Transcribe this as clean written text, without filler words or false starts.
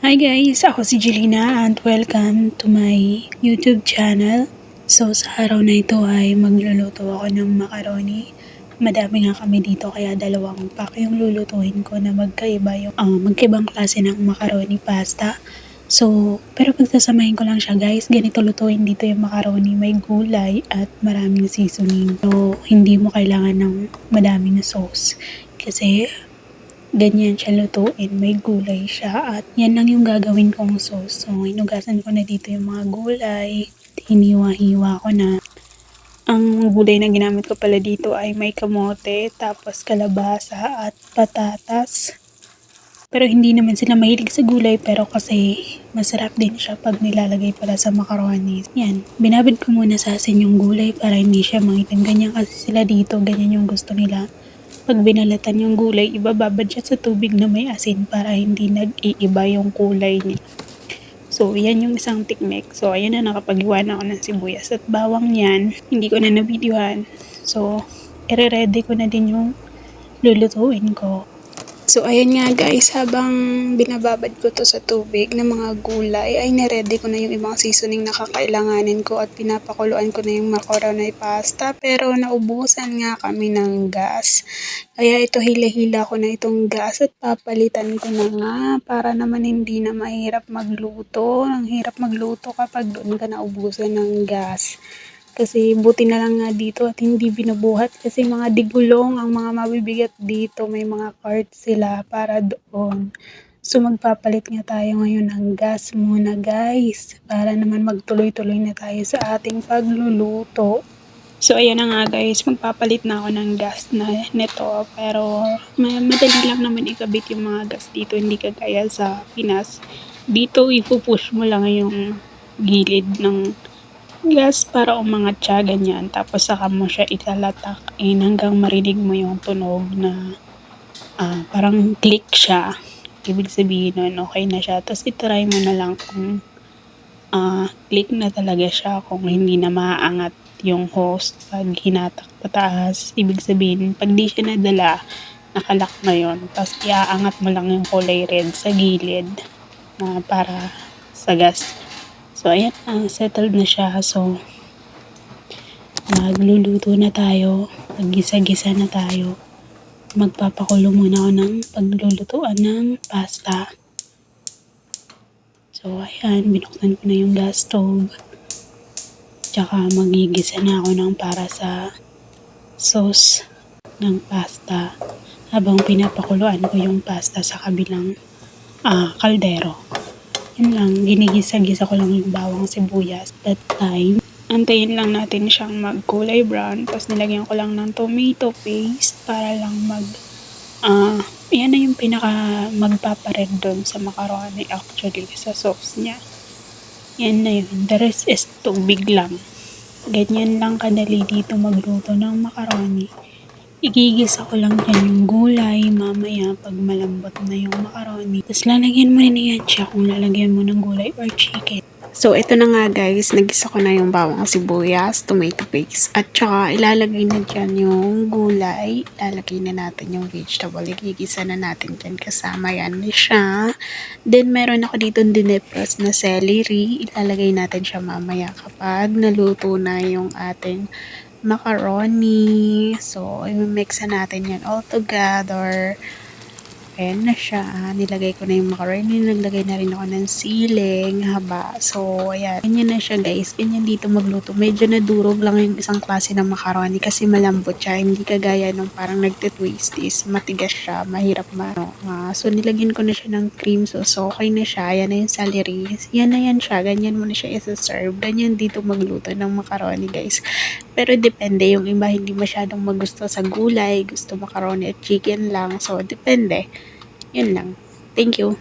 Hi guys, ako si Jelina and welcome to my YouTube channel. So sa araw na ito ay magluluto ako ng macaroni. Madami nga kami dito kaya dalawang pack yung lulutuin ko na magkaibang klase ng macaroni pasta. So, pero pagsasamahin ko lang siya guys, ganito lutuin dito yung macaroni, may gulay at maraming seasoning. So, hindi mo kailangan ng madaming sauce kasi ganyan siya lutuin, may gulay siya at yan lang yung gagawin kong sauce. So, hinugasan ko na dito yung mga gulay, hiniwa-hiwa ko na. Ang gulay na ginamit ko pala dito ay may kamote, tapos kalabasa at patatas. Pero hindi naman sila mahilig sa gulay pero kasi masarap din siya pag nilalagay pala sa macaroni. Yan, binabad ko muna sa asin yung gulay para hindi siya mangitim. Ganyan kasi sila dito, ganyan yung gusto nila. Pag binalatan yung gulay, ibababad siya sa tubig na may asin para hindi nag-iiba yung kulay niya. So, yan yung isang technique. So, ayan na, nakapag-iwa na ako ng sibuyas at bawang yan. Hindi ko na nabidyohan. So, ire-ready ko na din yung lulutuin ko. So, ayan nga guys, habang binababad ko to sa tubig ng mga gulay, ay naready ko na yung ibang seasoning na kakailanganin ko at pinapakuluan ko na yung macaroni pasta. Pero naubusan nga kami ng gas. Kaya ito hila-hila ko na itong gas at papalitan ko na nga para naman hindi na mahirap magluto. Ang hirap magluto kapag doon ka naubusan ng gas. Kasi buti na lang nga dito at hindi binubuhat kasi mga digulong ang mga mabibigat dito. May mga cart sila para doon. So magpapalit nga tayo ngayon ng gas muna guys. Para naman magtuloy-tuloy na tayo sa ating pagluluto. So ayan na nga guys, magpapalit na ako ng gas na neto. Pero madali lang naman ikabit yung mga gas dito. Hindi kagaya sa Pinas. Dito ipupush mo lang yung gilid ng gas para umangat siya, ganyan. Tapos saka mo siya italatak hanggang marinig mo yung tunog na parang click siya. Ibig sabihin nun, okay na siya. Tapos itry mo na lang kung click na talaga siya, kung hindi na maaangat yung host pag hinatak pataas. Ibig sabihin, pag di siya nadala, nakalak na yun. Tapos iaangat mo lang yung kulay red sa gilid para sa gas. So, ayan na, settled na siya. So, magluluto na tayo. Maggisa-gisa na tayo. Magpapakulo muna ako ng paglulutuan ng pasta. So, ayan, binuksan ko na yung gas stove. Tsaka, magigisa na ako ng para sa sauce ng pasta. Habang pinapakuluan ko yung pasta sa kabilang kaldero. Yun lang, ginigisa-gisa ko lang yung bawang sibuyas. That time, antayin lang natin siyang magkulay brown. Tapos nilagyan ko lang ng tomato paste para lang yan na yung pinaka magpapared doon sa macaroni actually sa sauce niya. Yan na yun. The rest is tubig lang. Ganyan lang kadali dito magluto ng macaroni. Igigisa ko lang dyan yung gulay mamaya pag malambot na yung macaroni. Tapos lalagyan mo na yan siya kung lalagyan mo ng gulay or chicken. So, ito na nga guys. Nagisa ko na yung bawang sibuyas, tomato paste. At saka ilalagay na dyan yung gulay. Ilalagay na natin yung vegetable. Igigisa na natin dyan kasama yan na siya. Then, meron ako dito dinepros na celery. Ilalagay natin siya mamaya kapag naluto na yung ating macaroni. So, i-mix na natin yan all together. Ayan na siya. Nilagay ko na yung macaroni. Naglagay na rin ako ng siling, haba. So, ayan. Ganyan na siya guys. Ganyan dito magluto. Medyo nadurog lang yung isang klase ng macaroni kasi malambot siya. Hindi kagaya nung parang nagtitwisties. Matigas siya. Mahirap so, nilagyan ko na siya ng cream sauce. So, okay na siya. Ayan na yung celery. Yan na yan siya. Ganyan mo na siya isa-serve. Ganyan dito magluto ng macaroni guys. Pero depende. Yung iba hindi masyadong magusto sa gulay. Gusto macaroni at chicken lang. So, depende. Yun lang. Thank you.